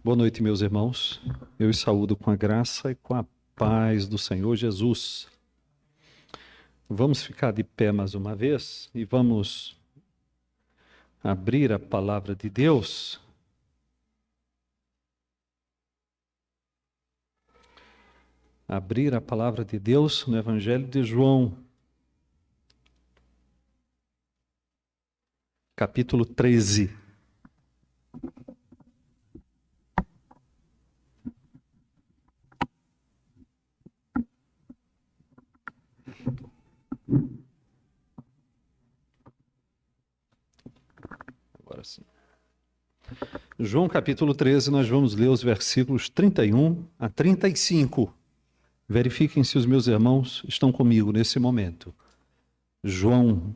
Boa noite, meus irmãos. Eu os saúdo com a graça e com a paz do Senhor Jesus. Vamos ficar de pé mais uma vez e vamos abrir a palavra de Deus. Abrir a palavra de Deus no Evangelho de João, capítulo 13. Agora sim. João capítulo 13, nós vamos ler os versículos 31 a 35. Verifiquem se os meus irmãos estão comigo nesse momento. João,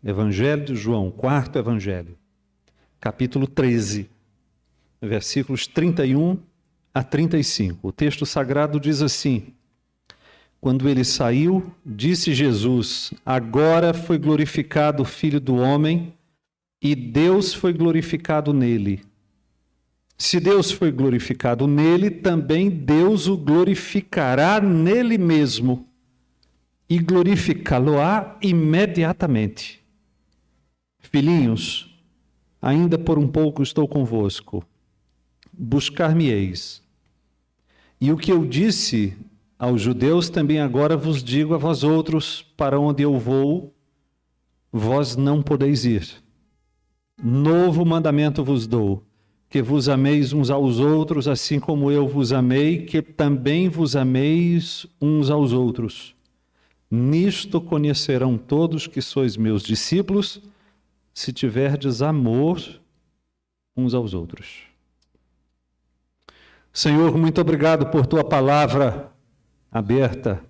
Evangelho de João, quarto Evangelho, capítulo 13, versículos 31 a 35. O texto sagrado diz assim: Quando ele saiu, disse Jesus: Agora foi glorificado o Filho do Homem, e Deus foi glorificado nele. Se Deus foi glorificado nele, também Deus o glorificará nele mesmo, e glorificá-lo-á imediatamente. Filhinhos, ainda por um pouco estou convosco. Buscar-me-eis. E o que eu disse aos judeus, também agora vos digo a vós outros: para onde eu vou, vós não podeis ir. Novo mandamento vos dou, que vos ameis uns aos outros, assim como eu vos amei, que também vos ameis uns aos outros. Nisto conhecerão todos que sois meus discípulos, se tiverdes amor uns aos outros. Senhor, muito obrigado por tua palavra aberta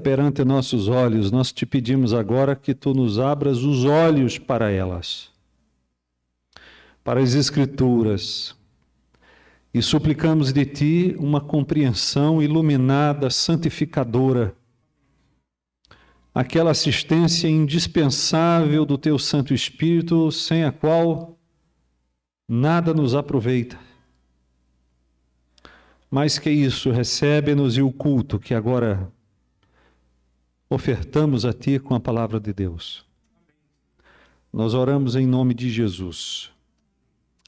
perante nossos olhos. Nós te pedimos agora que tu nos abras os olhos para elas, para as Escrituras, e suplicamos de ti uma compreensão iluminada, santificadora, aquela assistência indispensável do teu Santo Espírito, sem a qual nada nos aproveita. Mais que isso, recebe-nos e o culto que agora ofertamos a ti com a palavra de Deus. Nós oramos em nome de Jesus.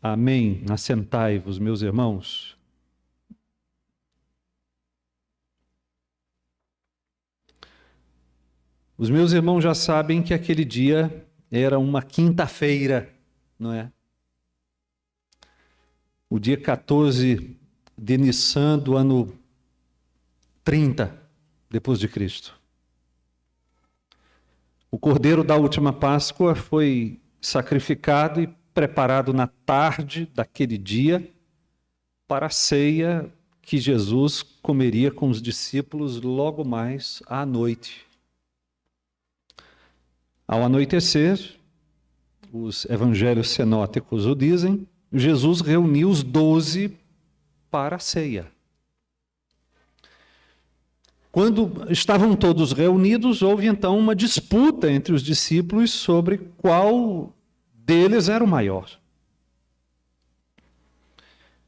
Amém. Assentai-vos, meus irmãos. Os meus irmãos já sabem que aquele dia era uma quinta-feira, não é? O dia 14 de Nissan do ano 30 depois de Cristo. O cordeiro da última Páscoa foi sacrificado e preparado na tarde daquele dia para a ceia que Jesus comeria com os discípulos logo mais à noite. Ao anoitecer, os evangelhos sinóticos o dizem, Jesus reuniu os 12 para a ceia. Quando estavam todos reunidos, houve então uma disputa entre os discípulos sobre qual deles era o maior.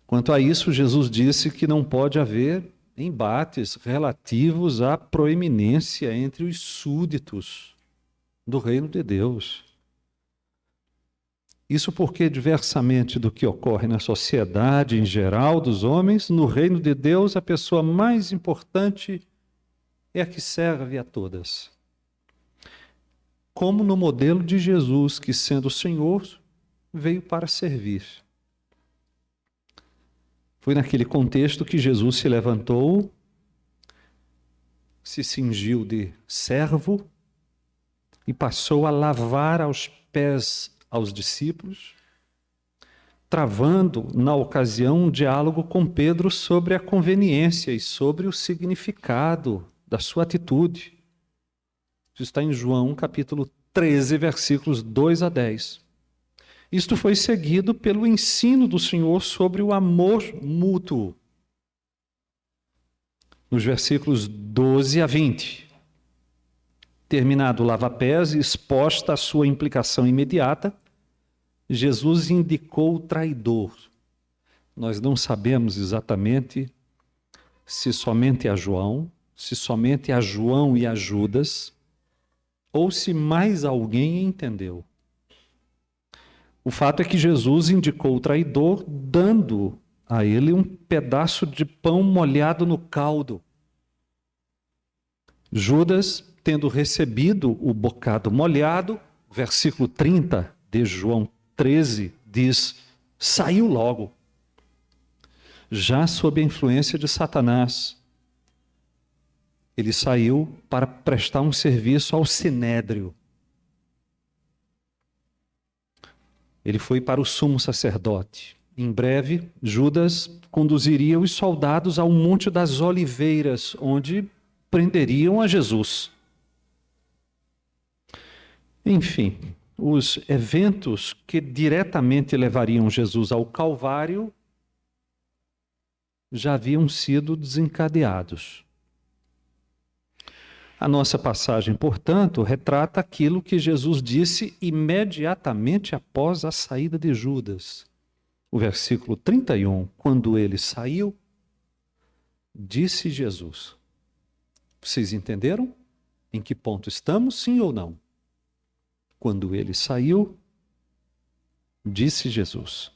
Quanto a isso, Jesus disse que não pode haver embates relativos à proeminência entre os súditos do reino de Deus. Isso porque, diversamente do que ocorre na sociedade em geral dos homens, no reino de Deus a pessoa mais importante é a que serve a todas. Como no modelo de Jesus, que sendo o Senhor, veio para servir. Foi naquele contexto que Jesus se levantou, se cingiu de servo e passou a lavar aos pés aos discípulos, travando, na ocasião, um diálogo com Pedro sobre a conveniência e sobre o significado da sua atitude. Isso está em João, capítulo 13, versículos 2 a 10. Isto foi seguido pelo ensino do Senhor sobre o amor mútuo, nos versículos 12 a 20. Terminado o lava-pés e exposta a sua implicação imediata, Jesus indicou o traidor. Nós não sabemos exatamente se somente a João, se somente a João e a Judas, ou se mais alguém entendeu. O fato é que Jesus indicou o traidor, dando a ele um pedaço de pão molhado no caldo. Judas, tendo recebido o bocado molhado, versículo 30 de João 13, diz: saiu logo, já sob a influência de Satanás. Ele saiu para prestar um serviço ao sinédrio. Ele foi para o sumo sacerdote. Em breve, Judas conduziria os soldados ao Monte das Oliveiras, onde prenderiam a Jesus. Enfim, os eventos que diretamente levariam Jesus ao Calvário já haviam sido desencadeados. A nossa passagem, portanto, retrata aquilo que Jesus disse imediatamente após a saída de Judas. O versículo 31, quando ele saiu, disse Jesus. Vocês entenderam em que ponto estamos, sim ou não? Quando ele saiu, disse Jesus.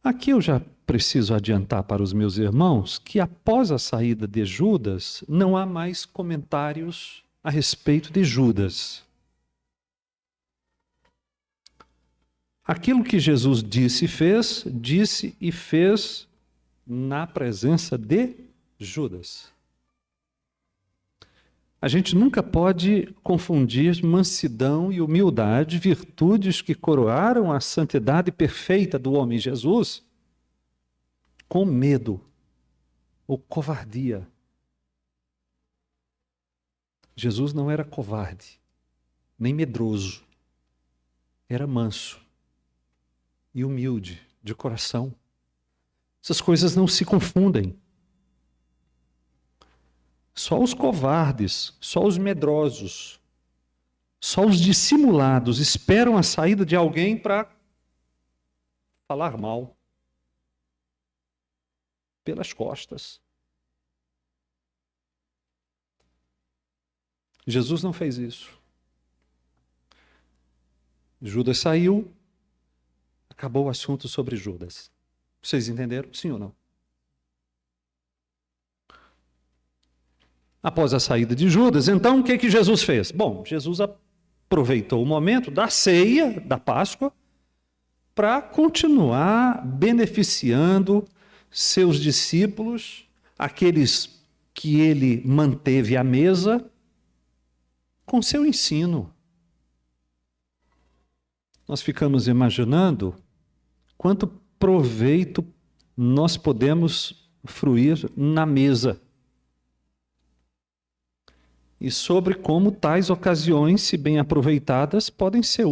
Aqui eu já preciso adiantar para os meus irmãos que após a saída de Judas, não há mais comentários a respeito de Judas. Aquilo que Jesus disse e fez na presença de Judas. A gente nunca pode confundir mansidão e humildade, virtudes que coroaram a santidade perfeita do homem Jesus, com medo ou covardia. Jesus não era covarde, nem medroso. Era manso e humilde de coração. Essas coisas não se confundem. Só os covardes, só os medrosos, só os dissimulados esperam a saída de alguém para falar mal pelas costas. Jesus não fez isso. Judas saiu, acabou o assunto sobre Judas. Vocês entenderam? Sim ou não? Após a saída de Judas, então o que Jesus fez? Bom, Jesus aproveitou o momento da ceia, da Páscoa, para continuar beneficiando seus discípulos, aqueles que ele manteve à mesa, com seu ensino. Nós ficamos imaginando quanto proveito nós podemos fruir na mesa. E sobre como tais ocasiões, se bem aproveitadas, podem ser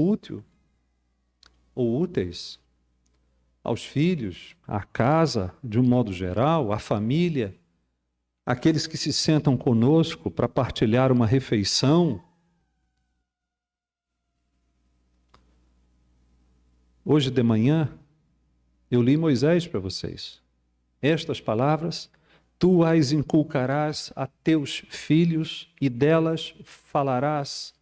úteis aos filhos, à casa, de um modo geral, à família, aqueles que se sentam conosco para partilhar uma refeição. Hoje de manhã, eu li Moisés para vocês. Estas palavras: tu as inculcarás a teus filhos e delas falarás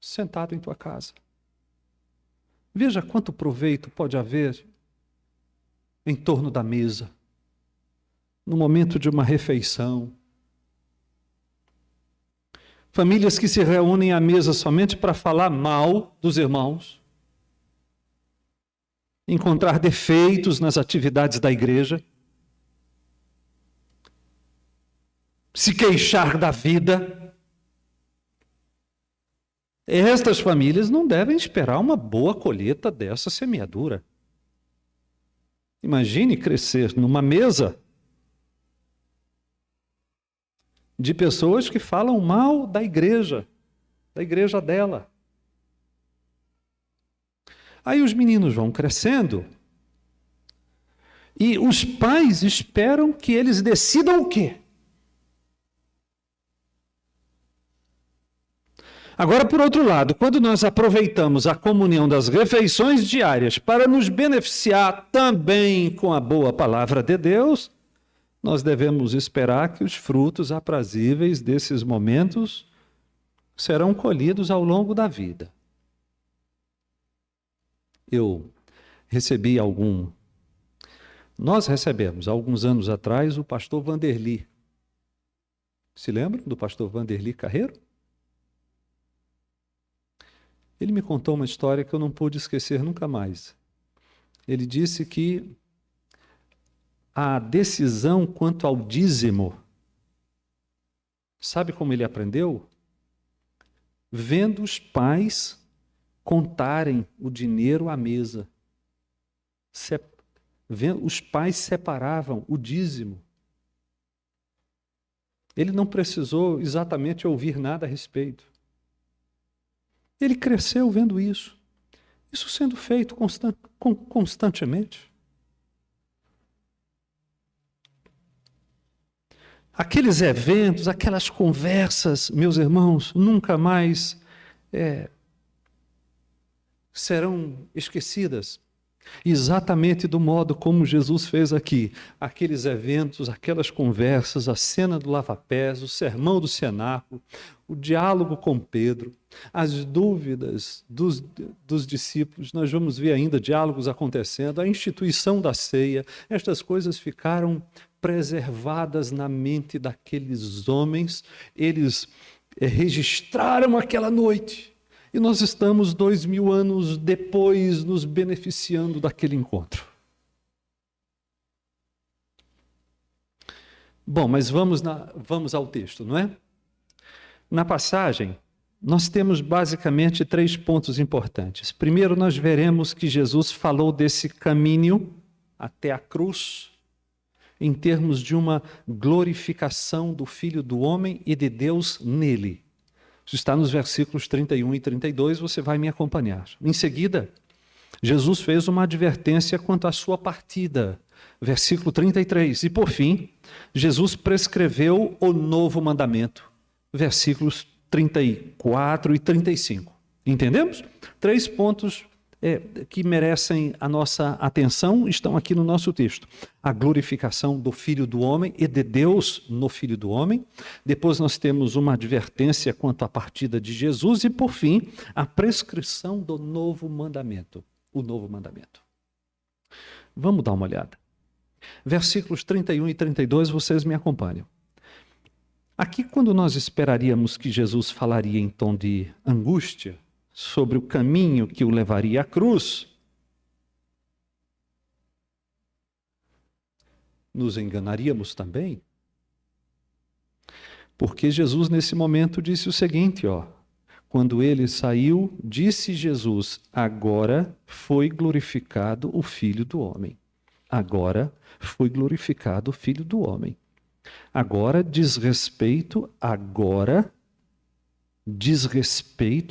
sentado em tua casa. Veja quanto proveito pode haver em torno da mesa, no momento de uma refeição. Famílias que se reúnem à mesa somente para falar mal dos irmãos, encontrar defeitos nas atividades da igreja, se queixar da vida. Estas famílias não devem esperar uma boa colheita dessa semeadura. Imagine crescer numa mesa de pessoas que falam mal da igreja dela. Aí os meninos vão crescendo e os pais esperam que eles decidam o quê? Agora, por outro lado, quando nós aproveitamos a comunhão das refeições diárias para nos beneficiar também com a boa palavra de Deus, nós devemos esperar que os frutos aprazíveis desses momentos serão colhidos ao longo da vida. Nós recebemos, alguns anos atrás, o pastor Vanderly. Se lembram do pastor Vanderly Carreiro? Ele me contou uma história que eu não pude esquecer nunca mais. Ele disse que a decisão quanto ao dízimo, sabe como ele aprendeu? Vendo os pais contarem o dinheiro à mesa. Os pais separavam o dízimo. Ele não precisou exatamente ouvir nada a respeito. Ele cresceu vendo isso. Isso sendo feito constantemente. Aqueles eventos, aquelas conversas, meus irmãos, nunca mais serão esquecidas. Exatamente do modo como Jesus fez aqui. Aqueles eventos, aquelas conversas, a cena do lava-pés, o sermão do cenáculo, o diálogo com Pedro, as dúvidas dos discípulos, nós vamos ver ainda diálogos acontecendo, a instituição da ceia, estas coisas ficaram preservadas na mente daqueles homens, eles registraram aquela noite. E nós estamos 2000 anos depois nos beneficiando daquele encontro. Bom, mas vamos ao texto, não é? Na passagem, nós temos basicamente 3 pontos importantes. Primeiro, nós veremos que Jesus falou desse caminho até a cruz, em termos de uma glorificação do Filho do Homem e de Deus nele. Isso está nos versículos 31 e 32, você vai me acompanhar. Em seguida, Jesus fez uma advertência quanto à sua partida. Versículo 33. E por fim, Jesus prescreveu o novo mandamento. Versículos 34 e 35. Entendemos? 3 pontos que merecem a nossa atenção estão aqui no nosso texto. A glorificação do Filho do Homem e de Deus no Filho do Homem. Depois nós temos uma advertência quanto à partida de Jesus. E, por fim, a prescrição do novo mandamento. O novo mandamento. Vamos dar uma olhada. Versículos 31 e 32, vocês me acompanham. Aqui, quando nós esperaríamos que Jesus falaria em tom de angústia, sobre o caminho que o levaria à cruz, nos enganaríamos também. Porque Jesus, nesse momento, disse o seguinte, quando ele saiu, disse Jesus, agora foi glorificado o Filho do Homem. Agora foi glorificado o Filho do Homem. Agora diz respeito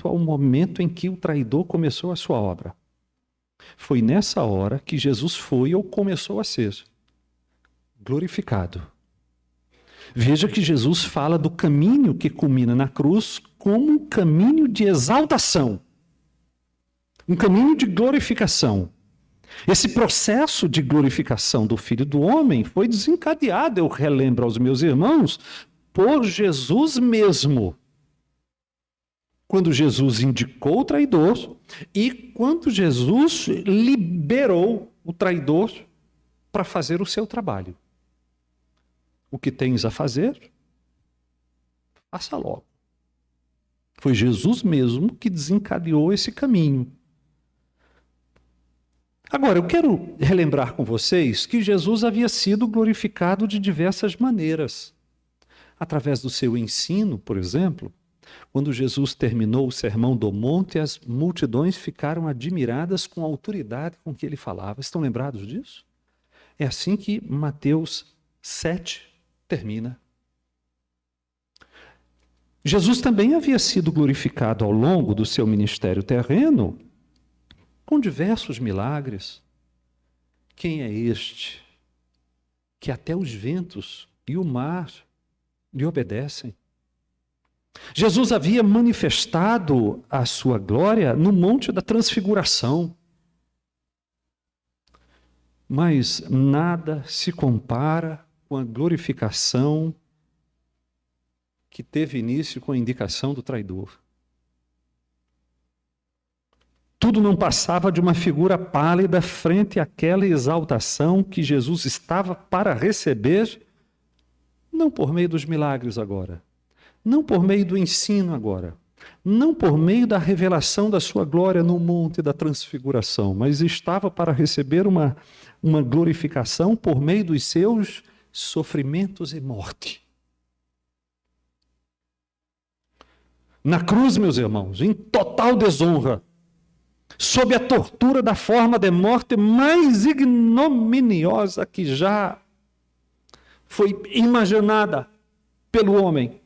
ao momento em que o traidor começou a sua obra. Foi nessa hora que Jesus foi ou começou a ser glorificado. Veja que Jesus fala do caminho que culmina na cruz como um caminho de exaltação, um caminho de glorificação. Esse processo de glorificação do Filho do Homem foi desencadeado, eu relembro aos meus irmãos, por Jesus mesmo. Quando Jesus indicou o traidor e quando Jesus liberou o traidor para fazer o seu trabalho. O que tens a fazer, faça logo. Foi Jesus mesmo que desencadeou esse caminho. Agora, eu quero relembrar com vocês que Jesus havia sido glorificado de diversas maneiras. Através do seu ensino, por exemplo, quando Jesus terminou o Sermão do Monte, as multidões ficaram admiradas com a autoridade com que ele falava. Estão lembrados disso? É assim que Mateus 7 termina. Jesus também havia sido glorificado ao longo do seu ministério terreno com diversos milagres. Quem é este que até os ventos e o mar lhe obedecem? Jesus havia manifestado a sua glória no Monte da Transfiguração. Mas nada se compara com a glorificação que teve início com a indicação do traidor. Tudo não passava de uma figura pálida frente àquela exaltação que Jesus estava para receber, não por meio dos milagres agora, não por meio do ensino agora, não por meio da revelação da sua glória no Monte da Transfiguração, mas estava para receber uma glorificação por meio dos seus sofrimentos e morte. Na cruz, meus irmãos, em total desonra, sob a tortura da forma de morte mais ignominiosa que já foi imaginada pelo homem,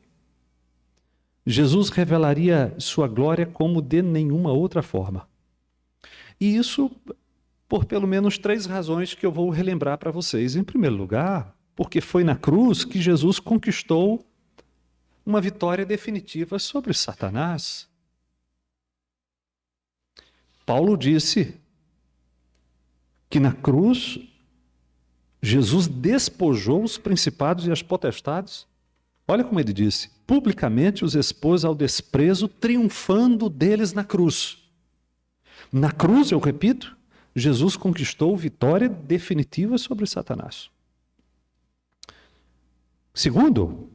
Jesus revelaria sua glória como de nenhuma outra forma. E isso por pelo menos 3 razões que eu vou relembrar para vocês. Em primeiro lugar, porque foi na cruz que Jesus conquistou uma vitória definitiva sobre Satanás. Paulo disse que na cruz Jesus despojou os principados e as potestades. Olha como ele disse: publicamente os expôs ao desprezo, triunfando deles na cruz. Na cruz, eu repito, Jesus conquistou vitória definitiva sobre Satanás. Segundo,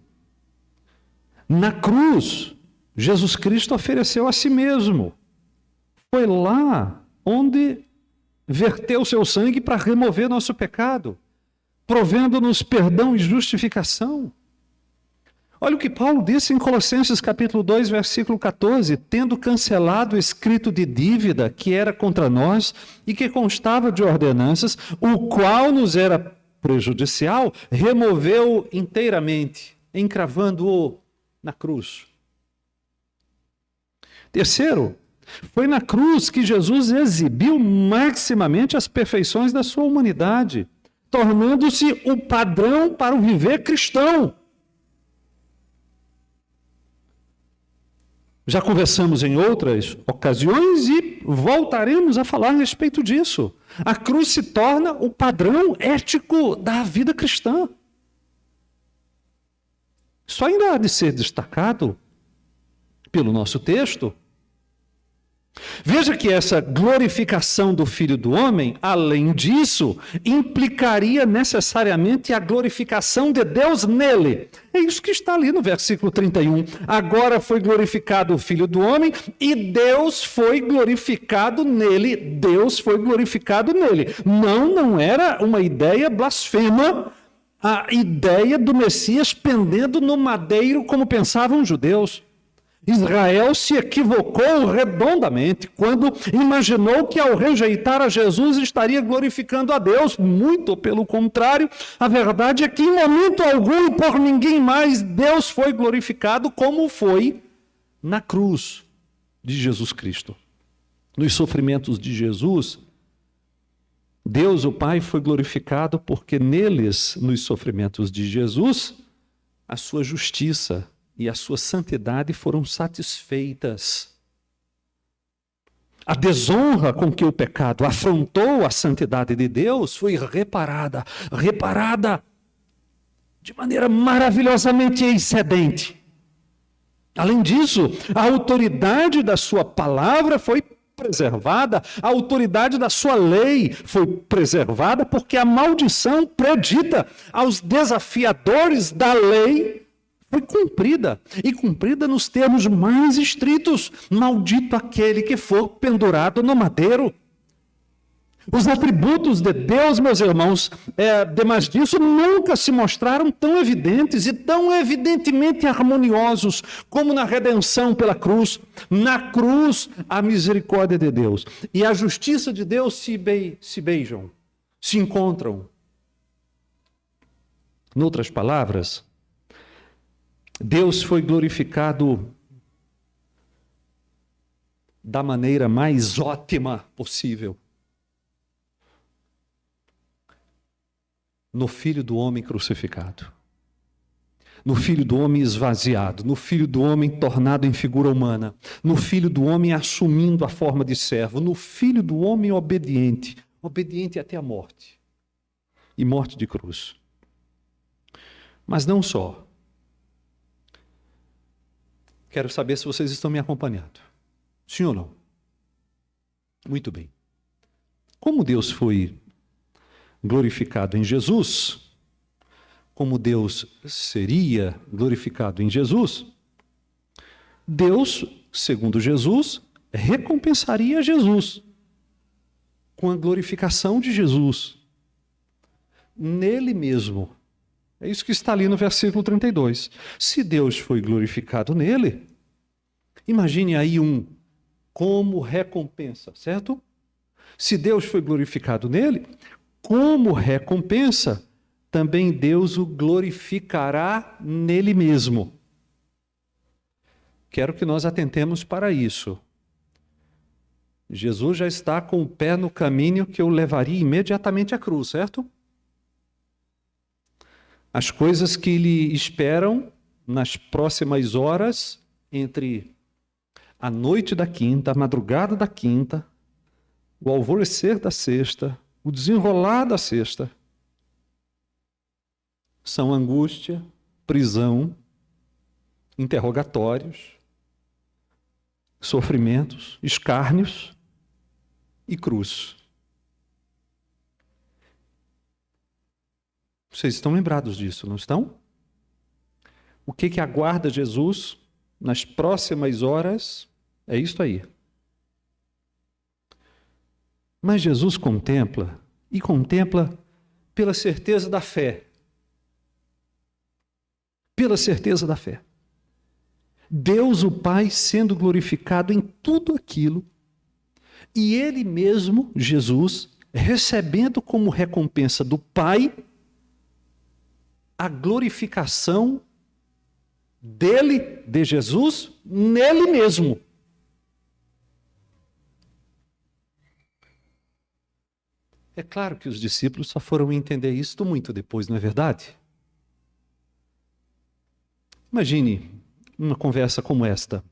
na cruz, Jesus Cristo ofereceu a si mesmo. Foi lá onde verteu seu sangue para remover nosso pecado, provendo-nos perdão e justificação. Olha o que Paulo disse em Colossenses capítulo 2, versículo 14: tendo cancelado o escrito de dívida que era contra nós e que constava de ordenanças, o qual nos era prejudicial, removeu inteiramente, encravando-o na cruz. Terceiro, foi na cruz que Jesus exibiu maximamente as perfeições da sua humanidade, tornando-se o padrão para o viver cristão. Já conversamos em outras ocasiões e voltaremos a falar a respeito disso. A cruz se torna o padrão ético da vida cristã. Isso ainda há de ser destacado pelo nosso texto. Veja que essa glorificação do Filho do Homem, além disso, implicaria necessariamente a glorificação de Deus nele. É isso que está ali no versículo 31. Agora foi glorificado o Filho do Homem e Deus foi glorificado nele. Deus foi glorificado nele. Não era uma ideia blasfema, a ideia do Messias pendendo no madeiro, como pensavam os judeus. Israel se equivocou redondamente quando imaginou que ao rejeitar a Jesus estaria glorificando a Deus. Muito pelo contrário, a verdade é que em momento algum, por ninguém mais, Deus foi glorificado como foi na cruz de Jesus Cristo. Nos sofrimentos de Jesus, Deus, o Pai, foi glorificado porque neles, nos sofrimentos de Jesus, a sua justiça e a sua santidade foram satisfeitas. A desonra com que o pecado afrontou a santidade de Deus foi reparada de maneira maravilhosamente excedente. Além disso, a autoridade da sua palavra foi preservada, a autoridade da sua lei foi preservada, porque a maldição predita aos desafiadores da lei foi cumprida, e cumprida nos termos mais estritos: maldito aquele que for pendurado no madeiro. Os atributos de Deus, meus irmãos, demais disso, nunca se mostraram tão evidentes e tão evidentemente harmoniosos como na redenção pela cruz. Na cruz, a misericórdia de Deus e a justiça de Deus se beijam, se encontram. Em outras palavras, Deus foi glorificado da maneira mais ótima possível no Filho do Homem crucificado. no Filho do Homem esvaziado, no Filho do Homem tornado em figura humana, no Filho do Homem assumindo a forma de servo, no Filho do Homem obediente, obediente até a morte, e morte de cruz. Mas não só. Quero saber se vocês estão me acompanhando. Sim ou não? Muito bem. Como Deus foi glorificado em Jesus, como Deus seria glorificado em Jesus, Deus, segundo Jesus, recompensaria Jesus com a glorificação de Jesus nele mesmo. É isso que está ali no versículo 32. Se Deus foi glorificado nele, imagine aí como recompensa, certo? Se Deus foi glorificado nele, como recompensa, também Deus o glorificará nele mesmo. Quero que nós atentemos para isso. Jesus já está com o pé no caminho que o levaria imediatamente à cruz, certo? As coisas que lhe esperam nas próximas horas, entre a noite da quinta, a madrugada da quinta, o alvorecer da sexta, o desenrolar da sexta, são angústia, prisão, interrogatórios, sofrimentos, escárnios e cruz. Vocês estão lembrados disso, não estão? O que aguarda Jesus nas próximas horas é isso aí. Mas Jesus contempla, e contempla pela certeza da fé. Pela certeza da fé. Deus o Pai sendo glorificado em tudo aquilo, e Ele mesmo, Jesus, recebendo como recompensa do Pai a glorificação dele, de Jesus, nele mesmo. É claro que os discípulos só foram entender isso muito depois, não é verdade? Imagine uma conversa como esta.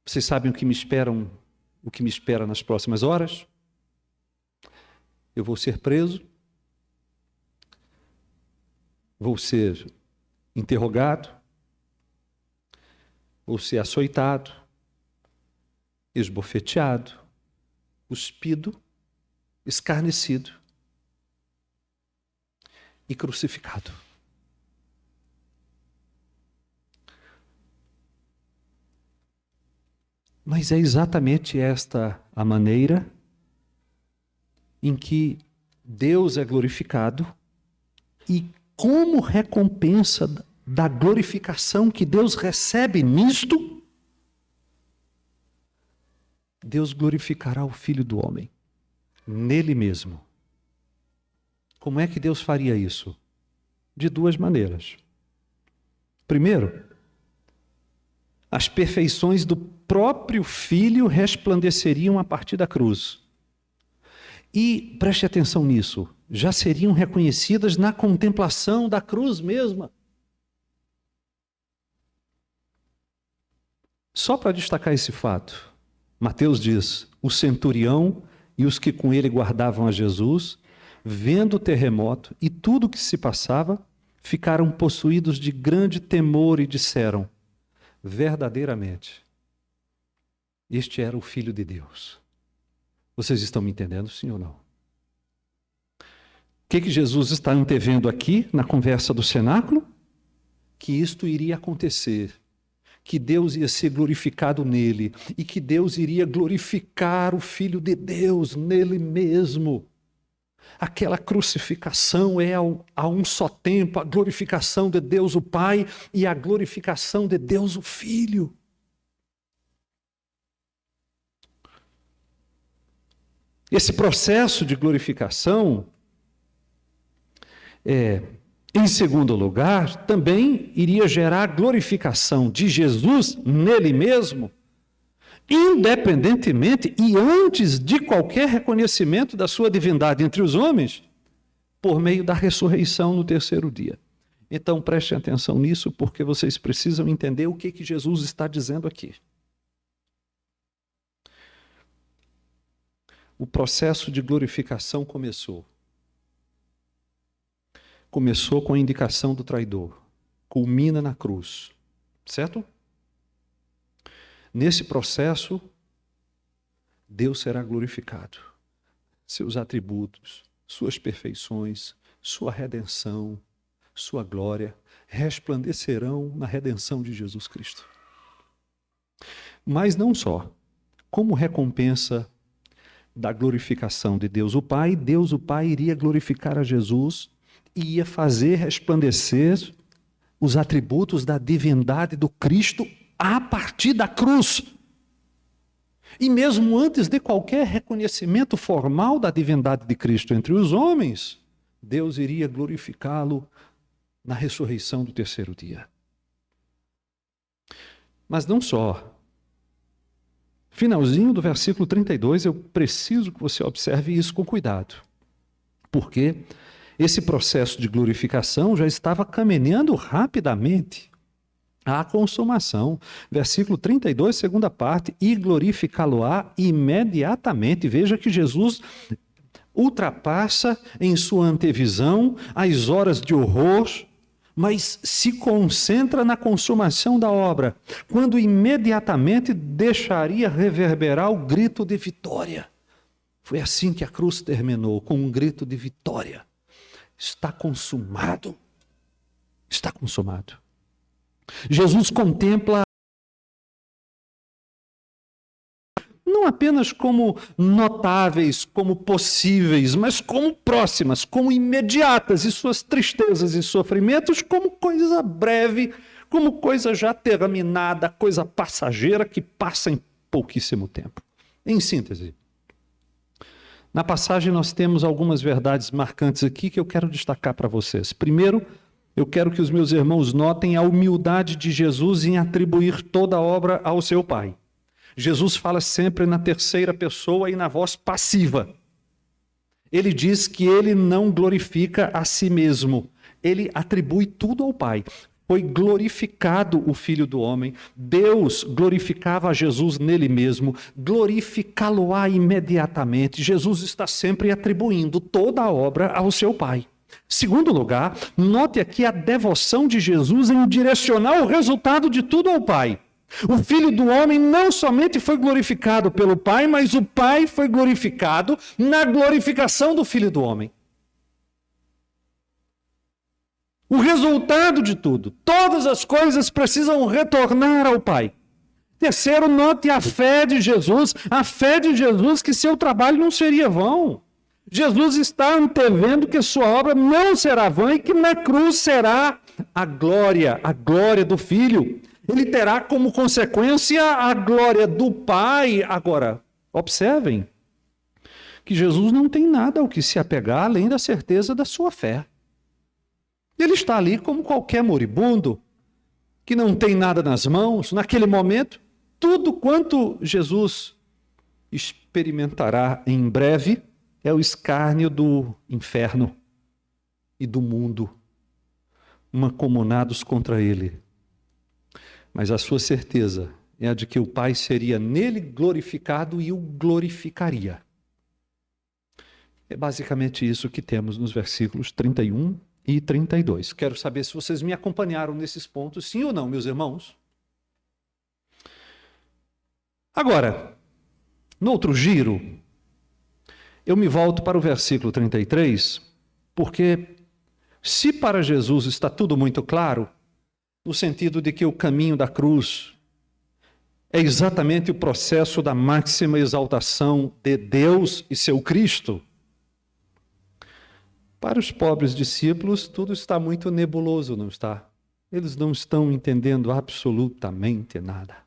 Vocês sabem o que me espera nas próximas horas? Eu vou ser preso, vou ser interrogado, vou ser açoitado, esbofeteado, cuspido, escarnecido e crucificado. Mas é exatamente esta a maneira em que Deus é glorificado e como recompensa da glorificação que Deus recebe nisto, Deus glorificará o Filho do Homem, nele mesmo. Como é que Deus faria isso? De duas maneiras. Primeiro, as perfeições do próprio Filho resplandeceriam a partir da cruz. E, preste atenção nisso, já seriam reconhecidas na contemplação da cruz mesma. Só para destacar esse fato, Mateus diz, o centurião e os que com ele guardavam a Jesus, vendo o terremoto e tudo o que se passava, ficaram possuídos de grande temor e disseram, verdadeiramente, este era o Filho de Deus. Vocês estão me entendendo, sim ou não? O que Jesus está antevendo aqui na conversa do cenáculo? Que isto iria acontecer, que Deus ia ser glorificado nele e que Deus iria glorificar o Filho de Deus nele mesmo. Aquela crucificação é a um só tempo a glorificação de Deus o Pai e a glorificação de Deus o Filho. Esse processo de glorificação, em segundo lugar, também iria gerar a glorificação de Jesus nele mesmo, independentemente e antes de qualquer reconhecimento da sua divindade entre os homens, por meio da ressurreição no terceiro dia. Então prestem atenção nisso, porque vocês precisam entender o que Jesus está dizendo aqui. O processo de glorificação começou. Começou com a indicação do traidor. Culmina na cruz. Certo? Nesse processo, Deus será glorificado. Seus atributos, suas perfeições, sua redenção, sua glória, resplandecerão na redenção de Jesus Cristo. Mas não só. Como recompensa da glorificação de Deus o Pai, Deus o Pai iria glorificar a Jesus e ia fazer resplandecer os atributos da divindade do Cristo a partir da cruz. E mesmo antes de qualquer reconhecimento formal da divindade de Cristo entre os homens, Deus iria glorificá-lo na ressurreição do terceiro dia. Mas não só. Finalzinho do versículo 32, eu preciso que você observe isso com cuidado. Porque esse processo de glorificação já estava caminhando rapidamente à consumação. Versículo 32, segunda parte, e glorificá-lo-á imediatamente. Veja que Jesus ultrapassa em sua antevisão as horas de horror, mas se concentra na consumação da obra, quando imediatamente deixaria reverberar o grito de vitória. Foi assim que a cruz terminou, com um grito de vitória. Está consumado. Está consumado. Jesus contempla não apenas como notáveis, como possíveis, mas como próximas, como imediatas, e suas tristezas e sofrimentos como coisa breve, como coisa já terminada, coisa passageira que passa em pouquíssimo tempo. Em síntese, na passagem nós temos algumas verdades marcantes aqui que eu quero destacar para vocês. Primeiro, eu quero que os meus irmãos notem a humildade de Jesus em atribuir toda a obra ao seu Pai. Jesus fala sempre na terceira pessoa e na voz passiva. Ele diz que ele não glorifica a si mesmo. Ele atribui tudo ao Pai. Foi glorificado o Filho do Homem. Deus glorificava a Jesus nele mesmo. Glorificá-lo-á imediatamente. Jesus está sempre atribuindo toda a obra ao seu Pai. Segundo lugar, note aqui a devoção de Jesus em direcionar o resultado de tudo ao Pai. O Filho do Homem não somente foi glorificado pelo Pai, mas o Pai foi glorificado na glorificação do Filho do Homem. O resultado de tudo, todas as coisas precisam retornar ao Pai. Terceiro, note a fé de Jesus que seu trabalho não seria vão. Jesus está antevendo que sua obra não será vã e que na cruz será a glória do Filho. Ele terá como consequência a glória do Pai. Agora, observem que Jesus não tem nada ao que se apegar além da certeza da sua fé. Ele está ali como qualquer moribundo, que não tem nada nas mãos. Naquele momento, tudo quanto Jesus experimentará em breve é o escárnio do inferno e do mundo, mancomunados contra ele. Mas a sua certeza é a de que o Pai seria nele glorificado e o glorificaria. É basicamente isso que temos nos versículos 31 e 32. Quero saber se vocês me acompanharam nesses pontos, sim ou não, meus irmãos? Agora, no outro giro, eu me volto para o versículo 33, porque se para Jesus está tudo muito claro, no sentido de que o caminho da cruz é exatamente o processo da máxima exaltação de Deus e seu Cristo. Para os pobres discípulos, tudo está muito nebuloso, não está? Eles não estão entendendo absolutamente nada.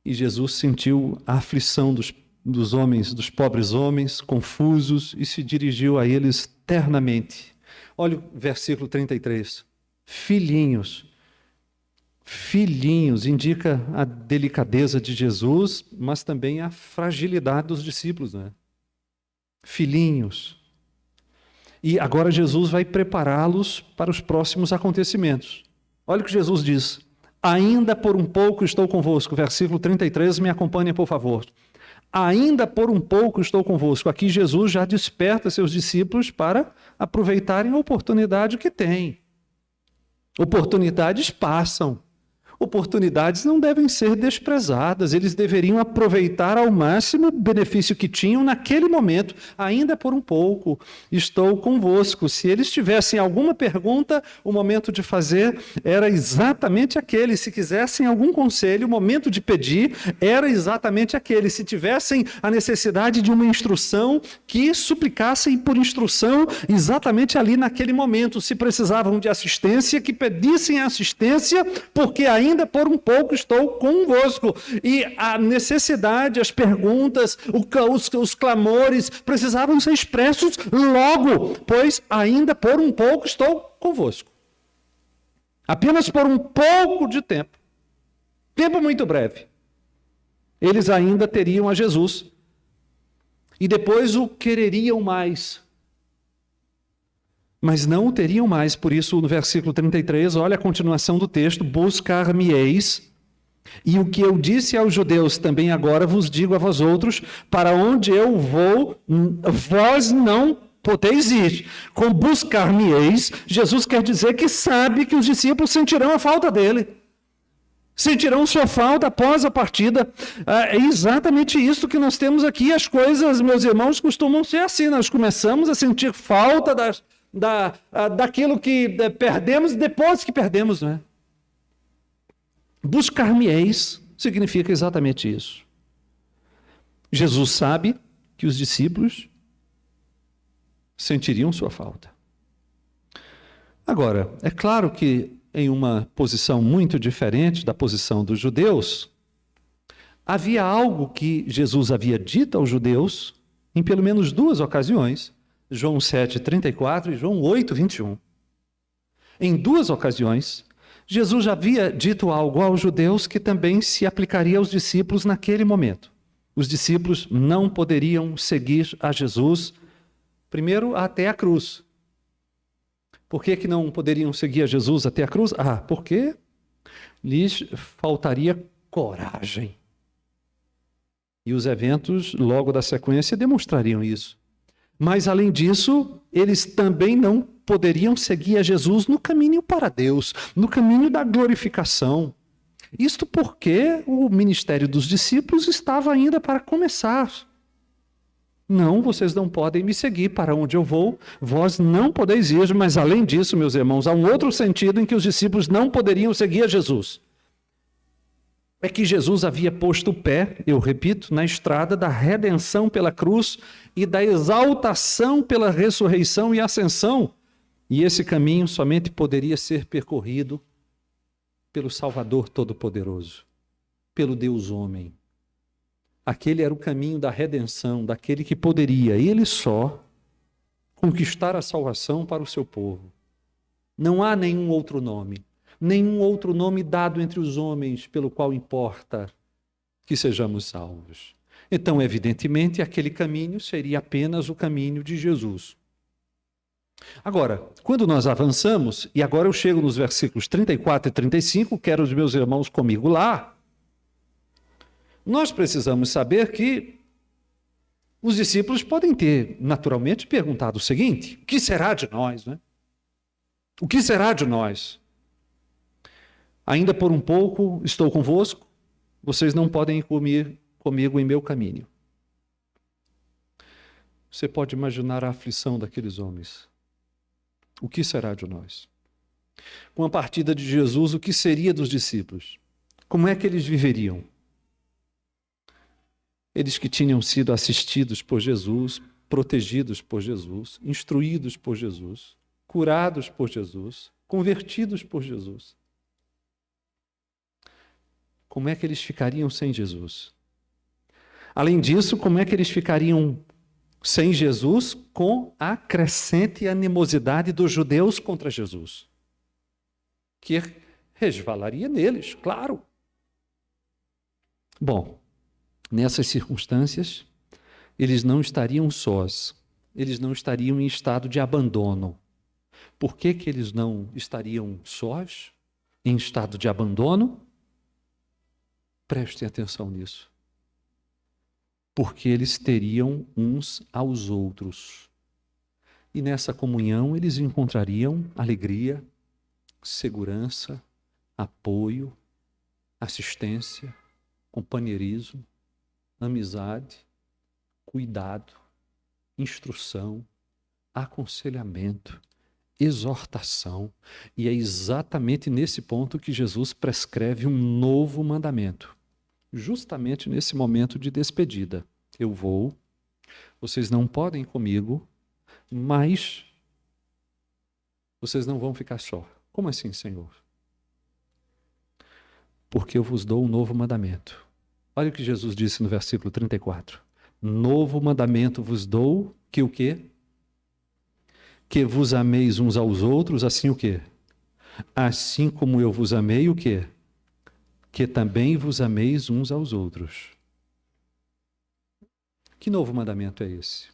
E Jesus sentiu a aflição dos homens, dos pobres homens, confusos, e se dirigiu a eles ternamente. Olha o versículo 33. Filhinhos indica a delicadeza de Jesus, mas também a fragilidade dos discípulos, né? Filhinhos, E agora Jesus vai prepará-los para os próximos acontecimentos. Olha o que Jesus diz. Ainda por um pouco estou convosco. Versículo 33, me acompanhe, por favor. Ainda por um pouco estou convosco. Aqui Jesus já desperta seus discípulos para aproveitarem a oportunidade que têm. Oportunidades passam. Oportunidades não devem ser desprezadas, eles deveriam aproveitar ao máximo o benefício que tinham naquele momento. Ainda por um pouco estou convosco. Se eles tivessem alguma pergunta, o momento de fazer era exatamente aquele. Se quisessem algum conselho, o momento de pedir era exatamente aquele. Se tivessem a necessidade de uma instrução, que suplicassem por instrução exatamente ali naquele momento. Se precisavam de assistência, que pedissem assistência, porque ainda por um pouco estou convosco. E a necessidade, as perguntas, os clamores precisavam ser expressos logo, pois ainda por um pouco estou convosco. Apenas por um pouco de tempo muito breve, eles ainda teriam a Jesus. E depois o quereriam mais. Mas não o teriam mais, por isso no versículo 33, olha a continuação do texto, buscar-me-eis, e o que eu disse aos judeus também agora vos digo a vós outros, para onde eu vou, vós não podeis ir. Com buscar-me-eis, Jesus quer dizer que sabe que os discípulos sentirão a falta dele. Sentirão sua falta após a partida. É exatamente isso que nós temos aqui. As coisas, meus irmãos, costumam ser assim. Nós começamos a sentir falta daquilo que perdemos depois que perdemos, não é? Buscar-me-eis significa exatamente isso. Jesus sabe que os discípulos sentiriam sua falta. Agora, é claro que em uma posição muito diferente da posição dos judeus, havia algo que Jesus havia dito aos judeus em pelo menos duas ocasiões, João 7:34 e João 8:21. Em duas ocasiões, Jesus já havia dito algo aos judeus que também se aplicaria aos discípulos naquele momento. Os discípulos não poderiam seguir a Jesus, primeiro até a cruz. Por que não poderiam seguir a Jesus até a cruz? Porque lhes faltaria coragem. E os eventos logo da sequência demonstrariam isso. Mas, além disso, eles também não poderiam seguir a Jesus no caminho para Deus, no caminho da glorificação. Isto porque o ministério dos discípulos estava ainda para começar. Não, vocês não podem me seguir para onde eu vou, vós não podeis ir, mas além disso, meus irmãos, há um outro sentido em que os discípulos não poderiam seguir a Jesus. É que Jesus havia posto o pé, eu repito, na estrada da redenção pela cruz e da exaltação pela ressurreição e ascensão. E esse caminho somente poderia ser percorrido pelo Salvador Todo-Poderoso, pelo Deus homem. Aquele era o caminho da redenção, daquele que poderia, ele só, conquistar a salvação para o seu povo. Não há nenhum outro nome dado entre os homens pelo qual importa que sejamos salvos. Então, evidentemente, aquele caminho seria apenas o caminho de Jesus. Agora, quando nós avançamos, e agora eu chego nos versículos 34 e 35, quero os meus irmãos comigo lá, nós precisamos saber que os discípulos podem ter, naturalmente, perguntado o seguinte: o que será de nós, né? O que será de nós? Ainda por um pouco estou convosco, vocês não podem ir comigo em meu caminho. Você pode imaginar a aflição daqueles homens. O que será de nós? Com a partida de Jesus, o que seria dos discípulos? Como é que eles viveriam? Eles que tinham sido assistidos por Jesus, protegidos por Jesus, instruídos por Jesus, curados por Jesus, convertidos por Jesus. Como é que eles ficariam sem Jesus? Além disso, como é que eles ficariam sem Jesus com a crescente animosidade dos judeus contra Jesus? Que resvalaria neles, claro. Bom, nessas circunstâncias, eles não estariam sós. eles não estariam em estado de abandono. Por que que eles não estariam sós, em estado de abandono? Prestem atenção nisso. Porque eles teriam uns aos outros. E nessa comunhão eles encontrariam alegria, segurança, apoio, assistência, companheirismo, amizade, cuidado, instrução, aconselhamento, exortação. E é exatamente nesse ponto que Jesus prescreve um novo mandamento. Justamente nesse momento de despedida. Eu vou, vocês não podem ir comigo, mas vocês não vão ficar só. Como assim, Senhor? Porque eu vos dou um novo mandamento. Olha o que Jesus disse no versículo 34. Novo mandamento vos dou, que o quê? Que vos ameis uns aos outros, assim o quê? Assim como eu vos amei, o quê? Que também vos ameis uns aos outros. Que novo mandamento é esse?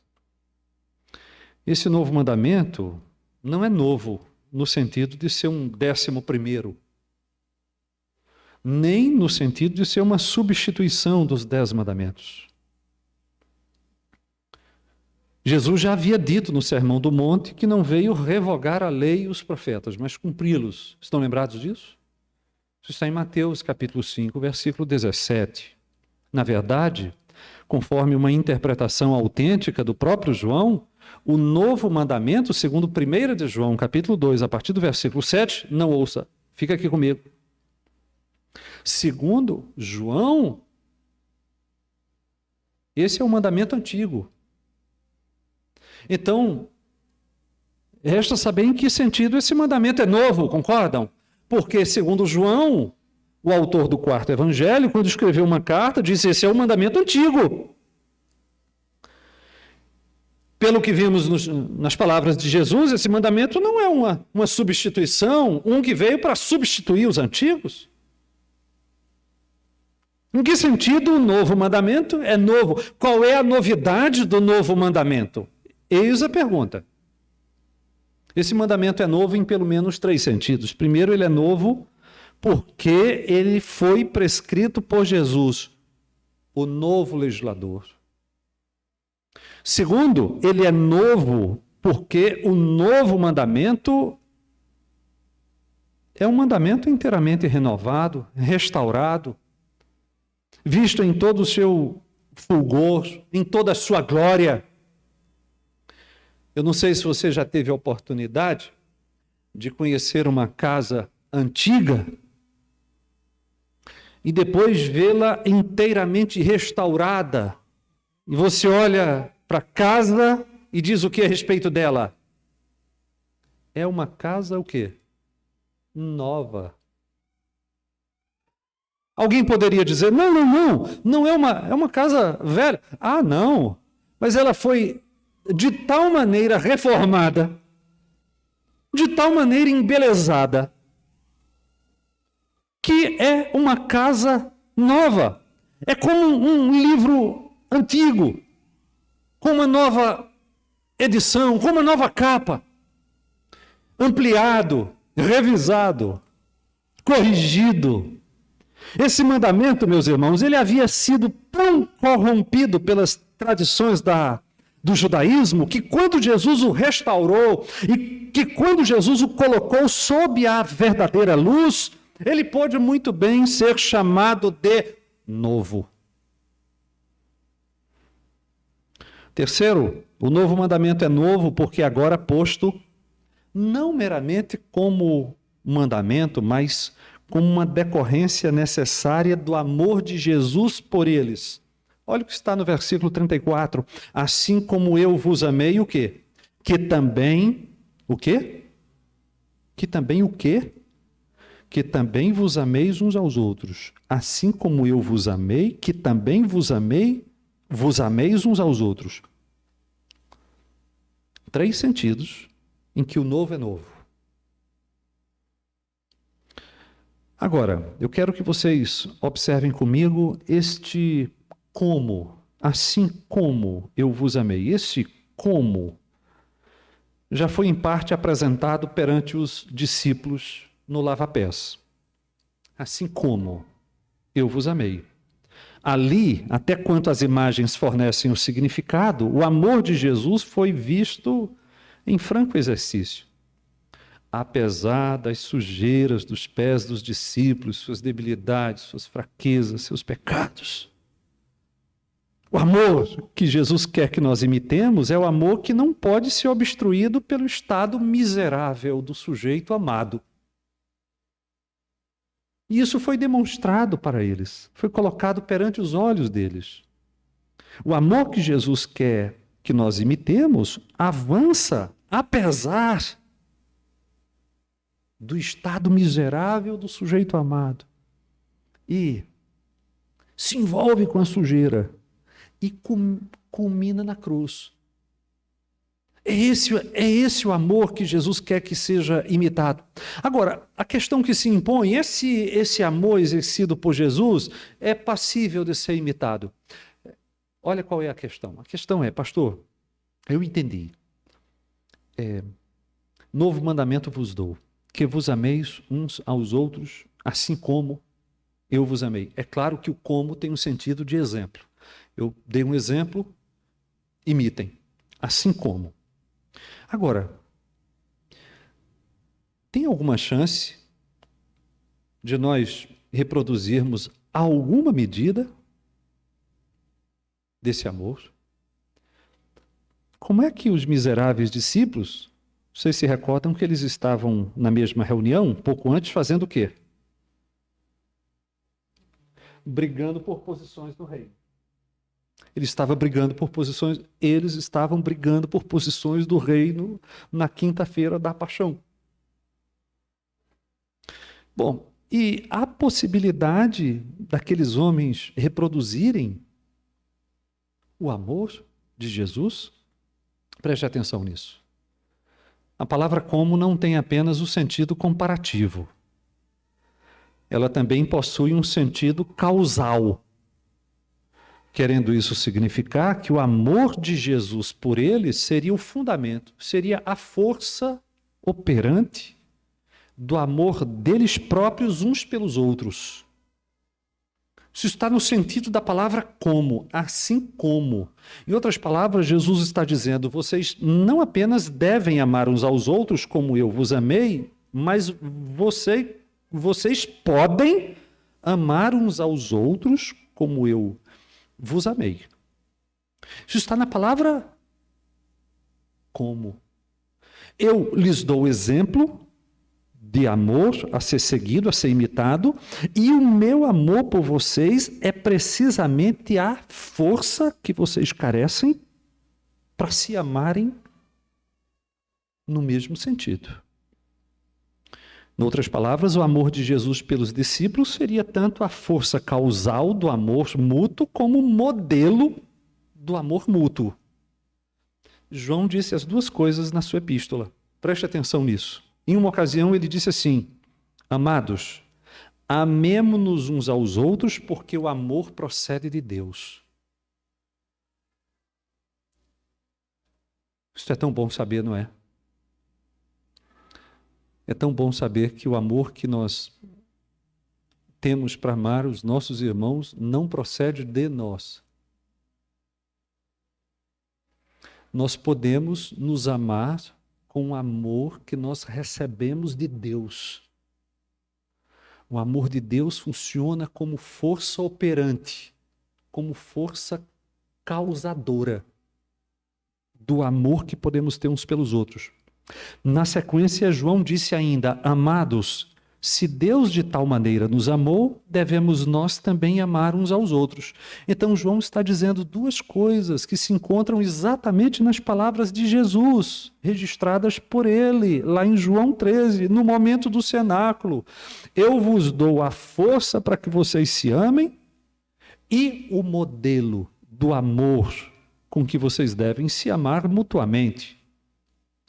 Esse novo mandamento não é novo no sentido de ser um 11º, nem no sentido de ser uma substituição dos 10 mandamentos. Jesus já havia dito no Sermão do Monte que não veio revogar a lei e os profetas, mas cumpri-los. Estão lembrados disso? Isso está em Mateus capítulo 5, versículo 17. Na verdade, conforme uma interpretação autêntica do próprio João, o novo mandamento, segundo 1 de João, capítulo 2, a partir do versículo 7, não ouça, fica aqui comigo. Segundo João, esse é o mandamento antigo. Então, resta saber em que sentido esse mandamento é novo, concordam? Porque, segundo João, o autor do 4º evangelho, quando escreveu uma carta, disse: esse é o mandamento antigo. Pelo que vimos nas palavras de Jesus, esse mandamento não é uma substituição, um que veio para substituir os antigos. Em que sentido o novo mandamento é novo? Qual é a novidade do novo mandamento? Eis a pergunta. Esse mandamento é novo em pelo menos 3 sentidos. Primeiro, ele é novo porque ele foi prescrito por Jesus, o novo legislador. Segundo, ele é novo porque o novo mandamento é um mandamento inteiramente renovado, restaurado, visto em todo o seu fulgor, em toda a sua glória. Eu não sei se você já teve a oportunidade de conhecer uma casa antiga e depois vê-la inteiramente restaurada. E você olha para a casa e diz o que a respeito dela? É uma casa o quê? Nova. Alguém poderia dizer: não é uma casa velha. Ah, não, mas ela foi de tal maneira reformada, de tal maneira embelezada, que é uma casa nova. É como um livro antigo, com uma nova edição, com uma nova capa, ampliado, revisado, corrigido. Esse mandamento, meus irmãos, ele havia sido tão corrompido pelas tradições do judaísmo, que quando Jesus o restaurou e que quando Jesus o colocou sob a verdadeira luz, ele pôde muito bem ser chamado de novo. Terceiro, o novo mandamento é novo porque agora posto não meramente como mandamento, mas como uma decorrência necessária do amor de Jesus por eles. Olha o que está no versículo 34. Assim como eu vos amei, o quê? Que também, o quê? Que também o quê? Que também vos ameis uns aos outros. Assim como eu vos amei, que também vos ameis uns aos outros. 3 sentidos em que o novo é novo. Agora, eu quero que vocês observem comigo este como, assim como eu vos amei. Esse como já foi em parte apresentado perante os discípulos no lava-pés. Assim como eu vos amei. Ali, até quanto as imagens fornecem o significado, o amor de Jesus foi visto em franco exercício. Apesar das sujeiras dos pés dos discípulos, suas debilidades, suas fraquezas, seus pecados. O amor que Jesus quer que nós imitemos é o amor que não pode ser obstruído pelo estado miserável do sujeito amado. E isso foi demonstrado para eles, foi colocado perante os olhos deles. O amor que Jesus quer que nós imitemos avança apesar do estado miserável do sujeito amado. E se envolve com a sujeira e culmina na cruz. É esse o amor que Jesus quer que seja imitado. Agora, a questão que se impõe, esse amor exercido por Jesus é passível de ser imitado. Olha qual é a questão. A questão é, pastor, eu entendi. Novo mandamento vos dou, que vos ameis uns aos outros, assim como eu vos amei. É claro que o como tem um sentido de exemplo. Eu dei um exemplo, imitem. Assim como. Agora, tem alguma chance de nós reproduzirmos alguma medida desse amor? Como é que os miseráveis discípulos, vocês se recordam que eles estavam na mesma reunião, um pouco antes, fazendo o quê? Brigando por posições no reino. Eles estavam brigando por posições do reino na quinta-feira da paixão. Bom, e a possibilidade daqueles homens reproduzirem o amor de Jesus? Preste atenção nisso. A palavra como não tem apenas o sentido comparativo. Ela também possui um sentido causal. Querendo isso significar que o amor de Jesus por eles seria o fundamento, seria a força operante do amor deles próprios uns pelos outros. Isso está no sentido da palavra como, assim como. Em outras palavras, Jesus está dizendo, vocês não apenas devem amar uns aos outros como eu vos amei, mas vocês podem amar uns aos outros como eu vos amei. Isso está na palavra como. Eu lhes dou exemplo de amor a ser seguido, a ser imitado, e o meu amor por vocês é precisamente a força que vocês carecem para se amarem no mesmo sentido. Em outras palavras, o amor de Jesus pelos discípulos seria tanto a força causal do amor mútuo como o modelo do amor mútuo. João disse as duas coisas na sua epístola. Preste atenção nisso. Em uma ocasião ele disse assim, amados, amemo-nos uns aos outros porque o amor procede de Deus. Isso é tão bom saber, não é? É tão bom saber que o amor que nós temos para amar os nossos irmãos não procede de nós. Nós podemos nos amar com o amor que nós recebemos de Deus. O amor de Deus funciona como força operante, como força causadora do amor que podemos ter uns pelos outros. Na sequência, João disse ainda, amados, se Deus de tal maneira nos amou, devemos nós também amar uns aos outros. Então João está dizendo duas coisas que se encontram exatamente nas palavras de Jesus, registradas por ele, lá em João 13, no momento do cenáculo. Eu vos dou a força para que vocês se amem e o modelo do amor com que vocês devem se amar mutuamente.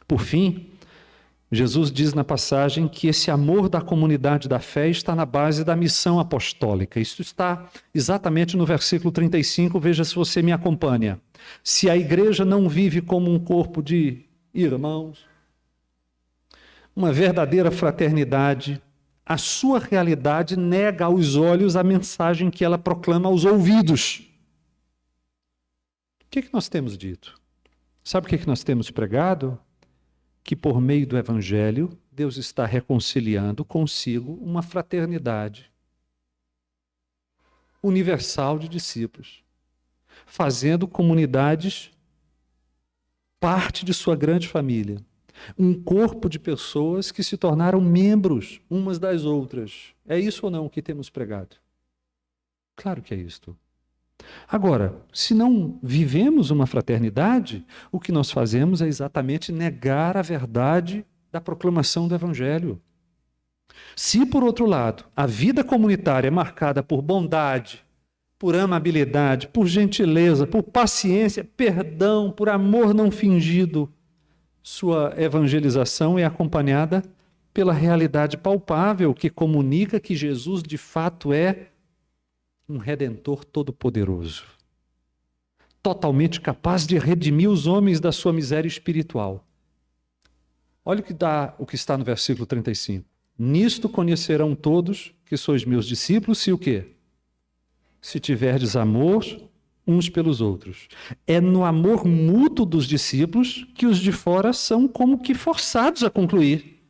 Por fim, Jesus diz na passagem que esse amor da comunidade da fé está na base da missão apostólica. Isso está exatamente no versículo 35, veja se você me acompanha. Se a igreja não vive como um corpo de irmãos, uma verdadeira fraternidade, a sua realidade nega aos olhos a mensagem que ela proclama aos ouvidos. O que nós temos dito? Sabe o que nós temos pregado? Que por meio do Evangelho, Deus está reconciliando consigo uma fraternidade universal de discípulos, fazendo comunidades parte de sua grande família. Um corpo de pessoas que se tornaram membros umas das outras. É isso ou não que temos pregado? Claro que é isto. Agora, se não vivemos uma fraternidade, o que nós fazemos é exatamente negar a verdade da proclamação do Evangelho. Se, por outro lado, a vida comunitária é marcada por bondade, por amabilidade, por gentileza, por paciência, perdão, por amor não fingido, sua evangelização é acompanhada pela realidade palpável que comunica que Jesus de fato é um Redentor todo-poderoso, totalmente capaz de redimir os homens da sua miséria espiritual. Olha o que está no versículo 35. Nisto conhecerão todos que sois meus discípulos, se o quê? Se tiverdes amor uns pelos outros. É no amor mútuo dos discípulos que os de fora são como que forçados a concluir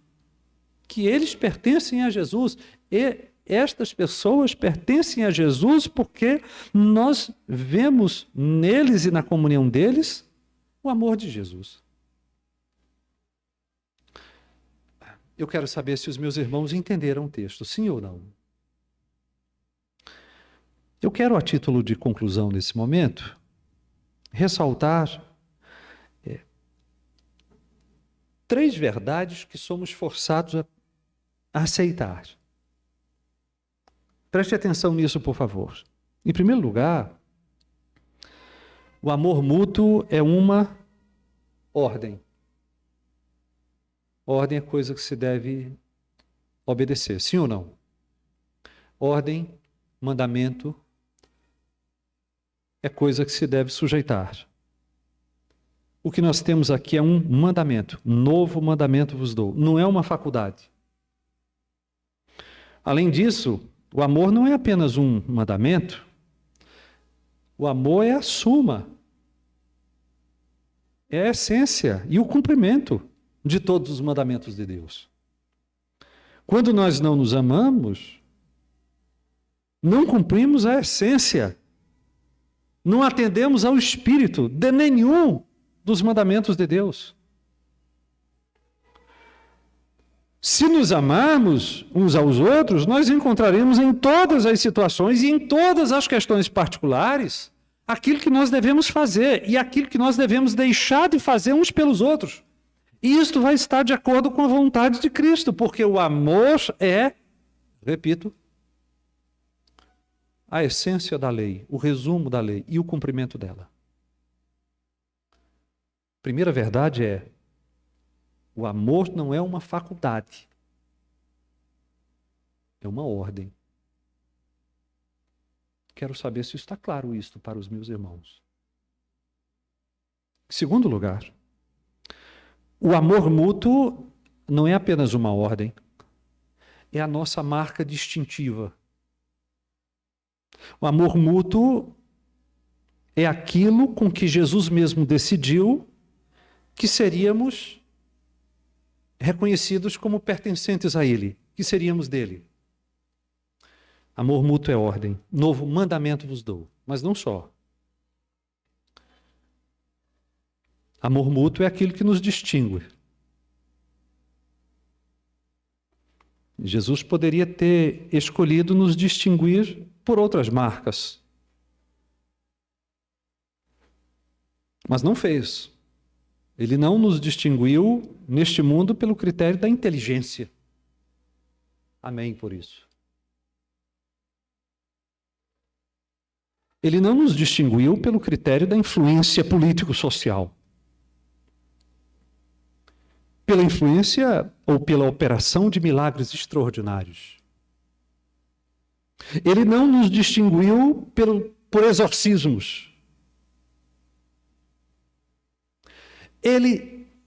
que eles pertencem a Jesus. E estas pessoas pertencem a Jesus porque nós vemos neles e na comunhão deles o amor de Jesus. Eu quero saber se os meus irmãos entenderam o texto, sim ou não. Eu quero, a título de conclusão nesse momento, ressaltar três verdades que somos forçados a aceitar. Preste atenção nisso, por favor. Em primeiro lugar, o amor mútuo é uma ordem. Ordem é coisa que se deve obedecer, sim ou não? Ordem, mandamento, é coisa que se deve sujeitar. O que nós temos aqui é um mandamento. Novo mandamento vos dou. Não é uma faculdade. Além disso, o amor não é apenas um mandamento. O amor é a suma. É a essência e o cumprimento de todos os mandamentos de Deus. Quando nós não nos amamos, não cumprimos a essência. Não atendemos ao espírito de nenhum dos mandamentos de Deus. Se nos amarmos uns aos outros, nós encontraremos em todas as situações e em todas as questões particulares aquilo que nós devemos fazer e aquilo que nós devemos deixar de fazer uns pelos outros. E isto vai estar de acordo com a vontade de Cristo, porque o amor é, repito, a essência da lei, o resumo da lei e o cumprimento dela. Primeira verdade é, o amor não é uma faculdade, é uma ordem. Quero saber se está claro isto para os meus irmãos. Em segundo lugar, o amor mútuo não é apenas uma ordem, é a nossa marca distintiva. O amor mútuo é aquilo com que Jesus mesmo decidiu que seríamos reconhecidos como pertencentes a Ele, que seríamos dele. Amor mútuo é ordem. Novo mandamento vos dou. Mas não só. Amor mútuo é aquilo que nos distingue. Jesus poderia ter escolhido nos distinguir por outras marcas. Mas não fez. Ele não nos distinguiu neste mundo pelo critério da inteligência. Amém por isso. Ele não nos distinguiu pelo critério da influência político-social. pela influência ou pela operação de milagres extraordinários. Ele não nos distinguiu por exorcismos.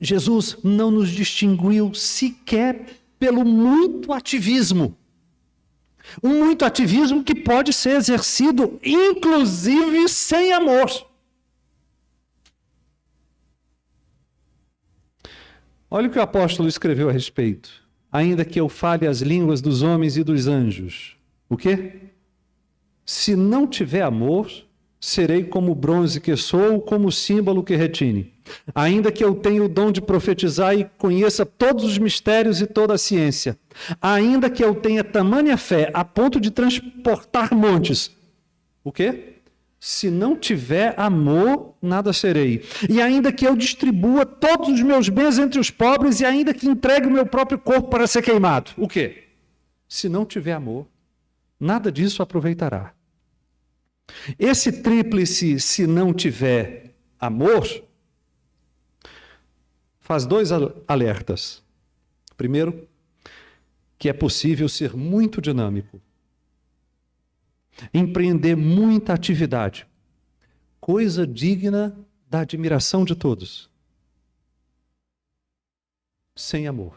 Jesus não nos distinguiu sequer pelo muito ativismo. Um muito ativismo que pode ser exercido, inclusive, sem amor. Olha o que o apóstolo escreveu a respeito. Ainda que eu fale as línguas dos homens e dos anjos. O quê? Se não tiver amor, serei como o bronze que sou, como o símbolo que retine. Ainda que eu tenha o dom de profetizar e conheça todos os mistérios e toda a ciência. Ainda que eu tenha tamanha fé a ponto de transportar montes. O quê? Se não tiver amor, nada serei. E ainda que eu distribua todos os meus bens entre os pobres e ainda que entregue o meu próprio corpo para ser queimado. O quê? Se não tiver amor, nada disso aproveitará. Esse tríplice, se não tiver amor, faz dois alertas. Primeiro, que é possível ser muito dinâmico, empreender muita atividade, coisa digna da admiração de todos, sem amor.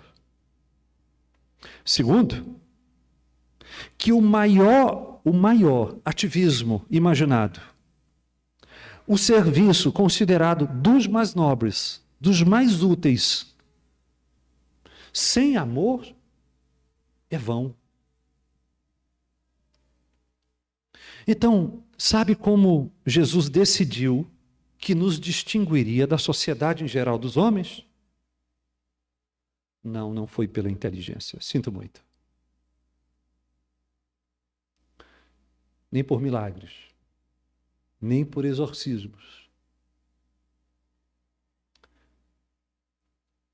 Segundo, que o maior ativismo imaginado, o serviço considerado dos mais nobres, dos mais úteis, sem amor, é vão. Então, sabe como Jesus decidiu que nos distinguiria da sociedade em geral dos homens? Não foi pela inteligência, sinto muito. Nem por milagres, nem por exorcismos.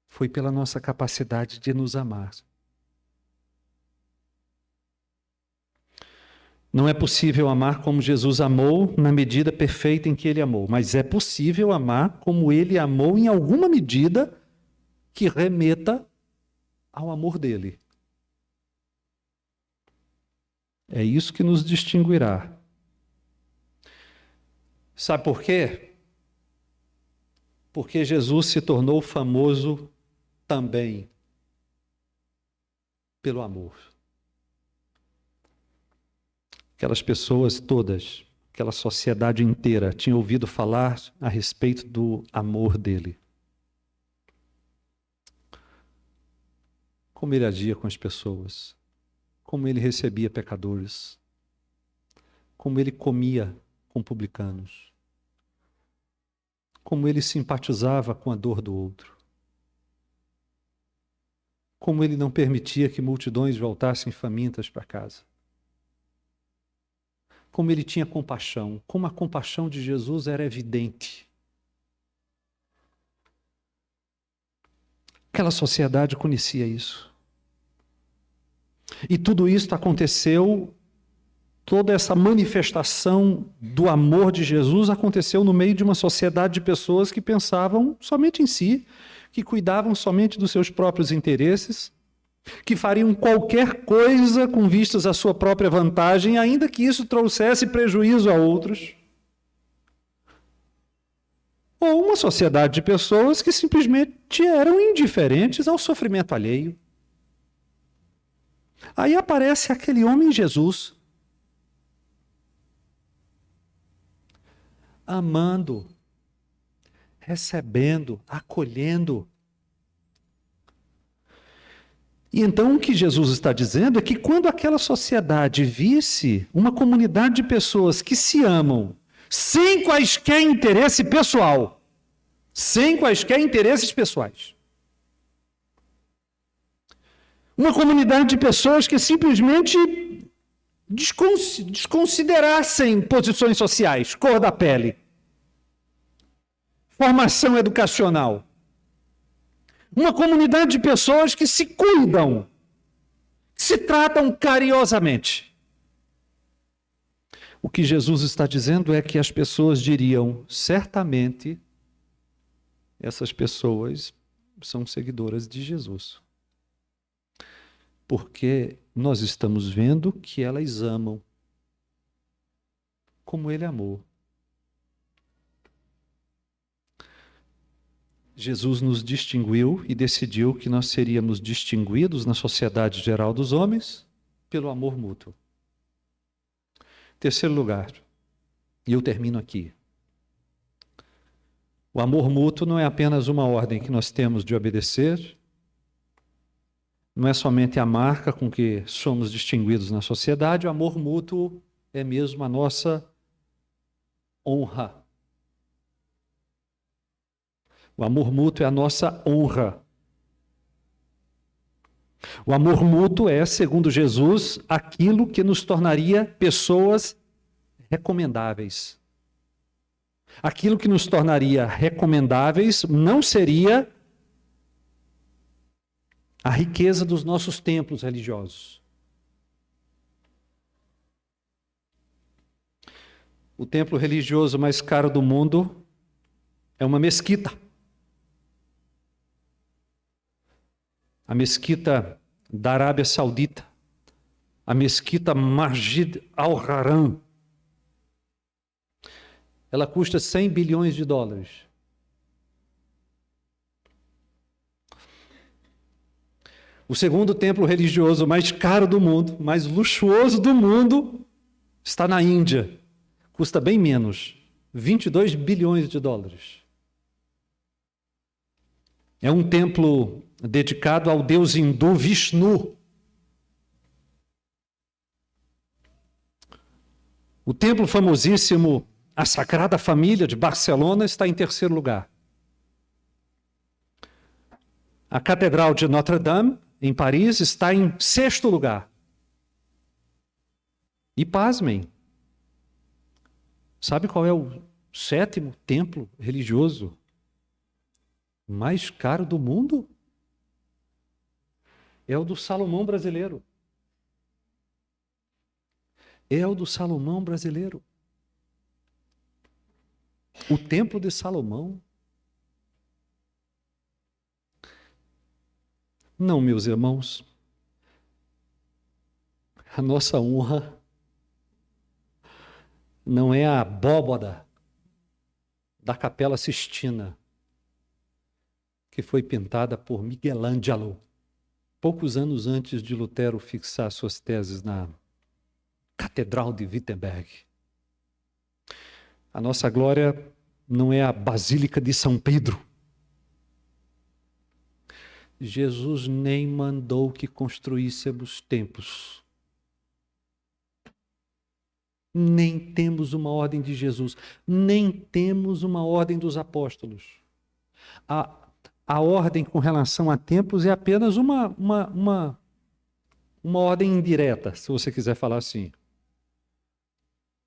Foi pela nossa capacidade de nos amar. Não é possível amar como Jesus amou na medida perfeita em que ele amou, mas é possível amar como ele amou em alguma medida que remeta ao amor dele. É isso que nos distinguirá. Sabe por quê? Porque Jesus se tornou famoso também pelo amor. Aquelas pessoas todas, aquela sociedade inteira, tinha ouvido falar a respeito do amor dele. Como ele agia com as pessoas, como ele recebia pecadores, como ele comia com publicanos, como ele simpatizava com a dor do outro, como ele não permitia que multidões voltassem famintas para casa. Como ele tinha compaixão, como a compaixão de Jesus era evidente. Aquela sociedade conhecia isso. E tudo isso aconteceu, toda essa manifestação do amor de Jesus aconteceu no meio de uma sociedade de pessoas que pensavam somente em si, que cuidavam somente dos seus próprios interesses, que fariam qualquer coisa com vistas à sua própria vantagem, ainda que isso trouxesse prejuízo a outros. Ou uma sociedade de pessoas que simplesmente eram indiferentes ao sofrimento alheio. Aí aparece aquele homem Jesus, amando, recebendo, acolhendo. E então o que Jesus está dizendo é que quando aquela sociedade visse uma comunidade de pessoas que se amam, sem quaisquer interesse pessoal, sem quaisquer interesses pessoais, uma comunidade de pessoas que simplesmente desconsiderassem posições sociais, cor da pele, formação educacional. Uma comunidade de pessoas que se cuidam, que se tratam carinhosamente. O que Jesus está dizendo é que as pessoas diriam, certamente, essas pessoas são seguidoras de Jesus. Porque nós estamos vendo que elas amam como ele amou. Jesus nos distinguiu e decidiu que nós seríamos distinguidos na sociedade geral dos homens pelo amor mútuo. Terceiro lugar, e eu termino aqui. O amor mútuo não é apenas uma ordem que nós temos de obedecer, não é somente a marca com que somos distinguidos na sociedade, o amor mútuo é mesmo a nossa honra. O amor mútuo é a nossa honra. O amor mútuo é, segundo Jesus, aquilo que nos tornaria pessoas recomendáveis. Aquilo que nos tornaria recomendáveis não seria a riqueza dos nossos templos religiosos. O templo religioso mais caro do mundo é uma mesquita. A mesquita da Arábia Saudita, a mesquita Masjid Al-Haram. Ela custa 100 bilhões de dólares. O segundo templo religioso mais caro do mundo, mais luxuoso do mundo, está na Índia. Custa bem menos, 22 bilhões de dólares. É um templo dedicado ao deus hindu Vishnu. O templo famosíssimo, a Sagrada Família de Barcelona, está em terceiro lugar. A Catedral de Notre-Dame, em Paris, está em sexto lugar. E pasmem, sabe qual é o sétimo templo religioso mais caro do mundo? É o do Salomão brasileiro. É o do Salomão brasileiro. O Templo de Salomão. Não, meus irmãos, a nossa honra não é a abóbada da Capela Sistina, que foi pintada por Michelangelo, poucos anos antes de Lutero fixar suas teses na Catedral de Wittenberg. A nossa glória não é a Basílica de São Pedro. Jesus nem mandou que construíssemos templos. Nem temos uma ordem de Jesus, nem temos uma ordem dos apóstolos. A ordem com relação a templos é apenas uma ordem indireta, se você quiser falar assim.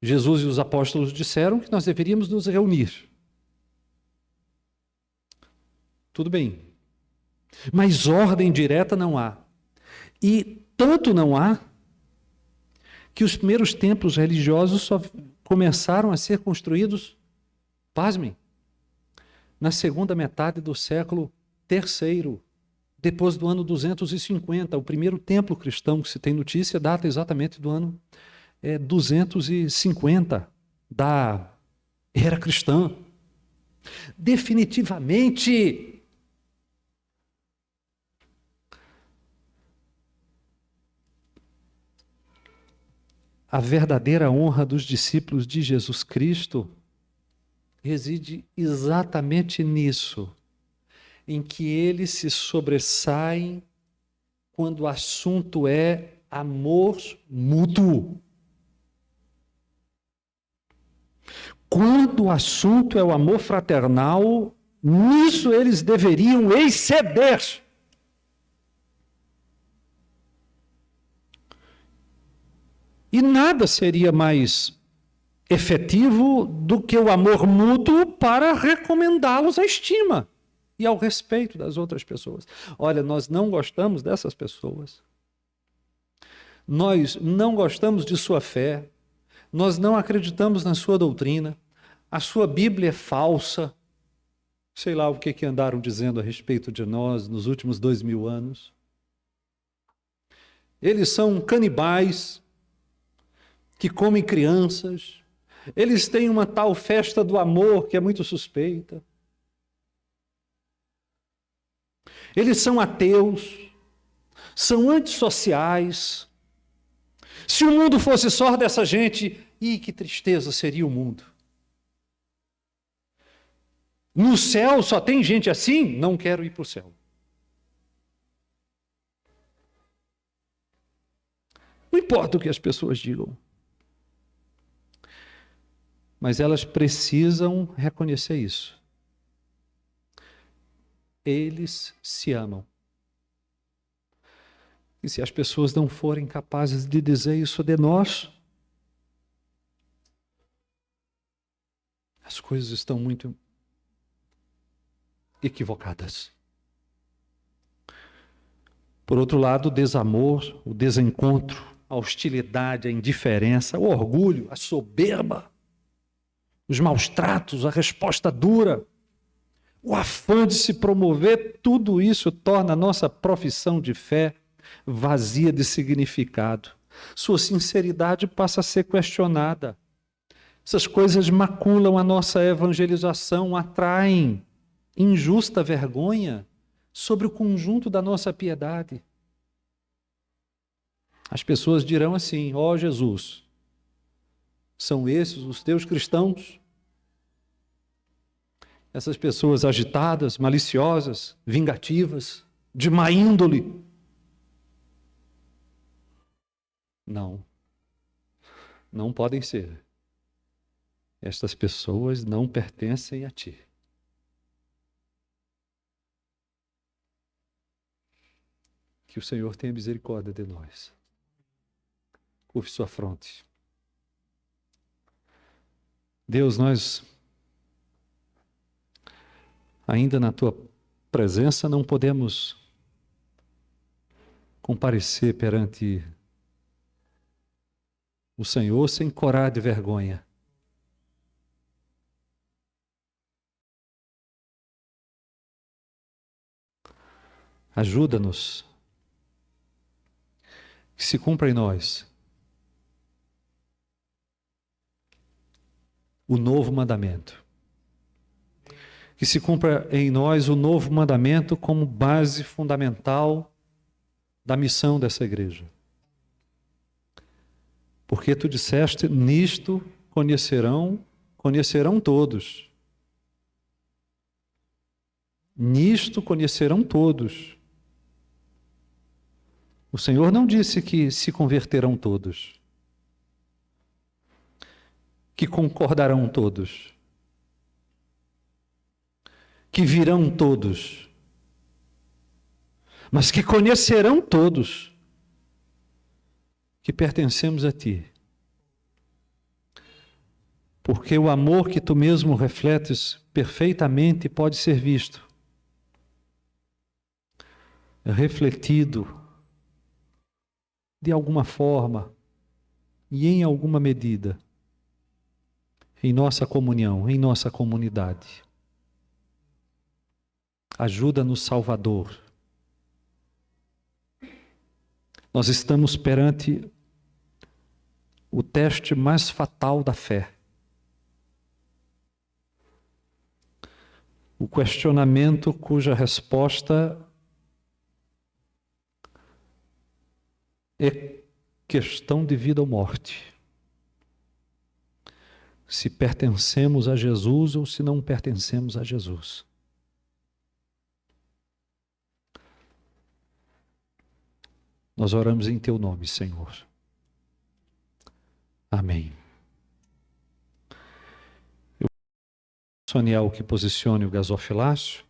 Jesus e os apóstolos disseram que nós deveríamos nos reunir. Tudo bem. Mas ordem direta não há. E tanto não há que os primeiros templos religiosos só começaram a ser construídos, pasmem, na segunda metade do século III, depois do ano 250. O primeiro templo cristão que se tem notícia data exatamente do ano 250 da era cristã. Definitivamente, a verdadeira honra dos discípulos de Jesus Cristo reside exatamente nisso, em que eles se sobressaem quando o assunto é amor mútuo. Quando o assunto é o amor fraternal, nisso eles deveriam exceder. E nada seria mais efetivo do que o amor mútuo para recomendá-los à estima e ao respeito das outras pessoas. Olha, nós não gostamos dessas pessoas. Nós não gostamos de sua fé. Nós não acreditamos na sua doutrina. A sua Bíblia é falsa. Sei lá o que andaram dizendo a respeito de nós nos últimos 2000 anos. Eles são canibais que comem crianças. Eles têm uma tal festa do amor que é muito suspeita. Eles são ateus, são antissociais. Se o mundo fosse só dessa gente, que tristeza seria o mundo. No céu só tem gente assim? Não quero ir para o céu. Não importa o que as pessoas digam. Mas elas precisam reconhecer isso. Eles se amam. E se as pessoas não forem capazes de dizer isso de nós, as coisas estão muito equivocadas. Por outro lado, o desamor, o desencontro, a hostilidade, a indiferença, o orgulho, a soberba, os maus tratos, a resposta dura, o afã de se promover, tudo isso torna a nossa profissão de fé vazia de significado. Sua sinceridade passa a ser questionada. Essas coisas maculam a nossa evangelização, atraem injusta vergonha sobre o conjunto da nossa piedade. As pessoas dirão assim: ó Jesus, são esses os teus cristãos? Essas pessoas agitadas, maliciosas, vingativas, de má índole? Não, não podem ser. Estas pessoas não pertencem a ti. Que o Senhor tenha misericórdia de nós. Curve sua fronte. Deus, nós ainda na tua presença não podemos comparecer perante o Senhor sem corar de vergonha. Ajuda-nos, que se cumpra em nós o novo mandamento. Que se cumpra em nós o novo mandamento como base fundamental da missão dessa igreja. Porque tu disseste, nisto conhecerão todos. Nisto conhecerão todos. O Senhor não disse que se converterão todos, que concordarão todos, que virão todos, mas que conhecerão todos que pertencemos a ti. Porque o amor que tu mesmo refletes perfeitamente pode ser visto, refletido de alguma forma e em alguma medida em nossa comunhão, em nossa comunidade. Ajuda-nos, Salvador. Nós estamos perante o teste mais fatal da fé. O questionamento cuja resposta é questão de vida ou morte. Se pertencemos a Jesus ou se não pertencemos a Jesus. Nós oramos em teu nome, Senhor. Amém. Soniel que posicione o gasofilácio.